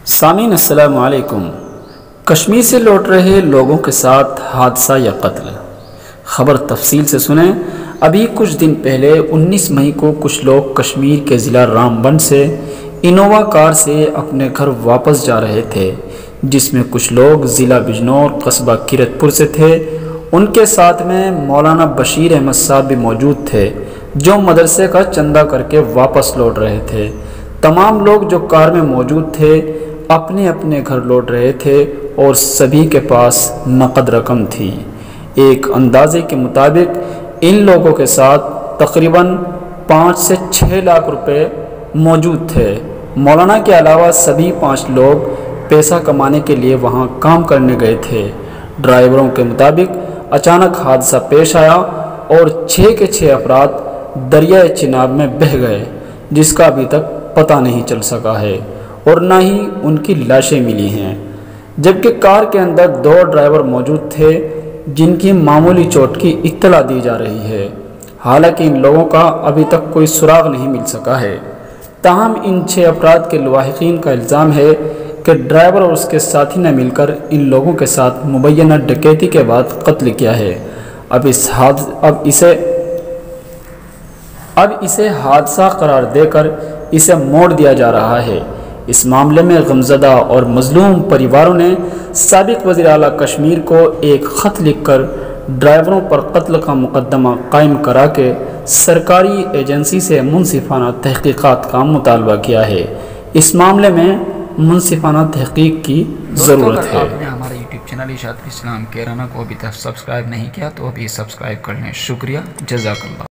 سامعین السلام علیکم۔ کشمیر سے لوٹ رہے لوگوں کے ساتھ حادثہ یا قتل، خبر تفصیل سے سنیں۔ ابھی کچھ دن پہلے 19 مئی کو کچھ لوگ کشمیر کے ضلع رام بن سے انووا کار سے اپنے گھر واپس جا رہے تھے، جس میں کچھ لوگ ضلع بجنور قصبہ کیرت پور سے تھے۔ ان کے ساتھ میں مولانا بشیر احمد صاحب بھی موجود تھے، جو مدرسے کا چندہ کر کے واپس لوٹ رہے تھے۔ تمام لوگ جو کار میں موجود تھے اپنے اپنے گھر لوٹ رہے تھے اور سبھی کے پاس نقد رقم تھی۔ ایک اندازے کے مطابق ان لوگوں کے ساتھ تقریباً 5 سے 6 لاکھ روپے موجود تھے۔ مولانا کے علاوہ سبھی 5 لوگ پیسہ کمانے کے لیے وہاں کام کرنے گئے تھے۔ ڈرائیوروں کے مطابق اچانک حادثہ پیش آیا اور 6 کے 6 افراد دریائے چناب میں بہہ گئے، جس کا ابھی تک پتہ نہیں چل سکا ہے اور نہ ہی ان کی لاشیں ملی ہیں، جبکہ کار کے اندر 2 ڈرائیور موجود تھے جن کی معمولی چوٹ کی اطلاع دی جا رہی ہے۔ حالانکہ ان لوگوں کا ابھی تک کوئی سراغ نہیں مل سکا ہے۔ تاہم ان 6 افراد کے لواحقین کا الزام ہے کہ ڈرائیور اور اس کے ساتھی نے مل کر ان لوگوں کے ساتھ مبینہ ڈکیتی کے بعد قتل کیا ہے۔ اب اسے حادثہ قرار دے کر اسے موڑ دیا جا رہا ہے۔ اس معاملے میں غمزدہ اور مظلوم پریواروں نے سابق وزیر اعلیٰ کشمیر کو ایک خط لکھ کر ڈرائیوروں پر قتل کا مقدمہ قائم کرا کے سرکاری ایجنسی سے منصفانہ تحقیقات کا مطالبہ کیا ہے۔ اس معاملے میں منصفانہ تحقیق کی ضرورت ہے۔ آپ نے ہمارے یوٹیوب چینل ارشاد اسلام کیرانہ کو ابھی تک سبسکرائب نہیں کیا تو ابھی سبسکرائب کر لیں۔ شکریہ، جزاک اللہ۔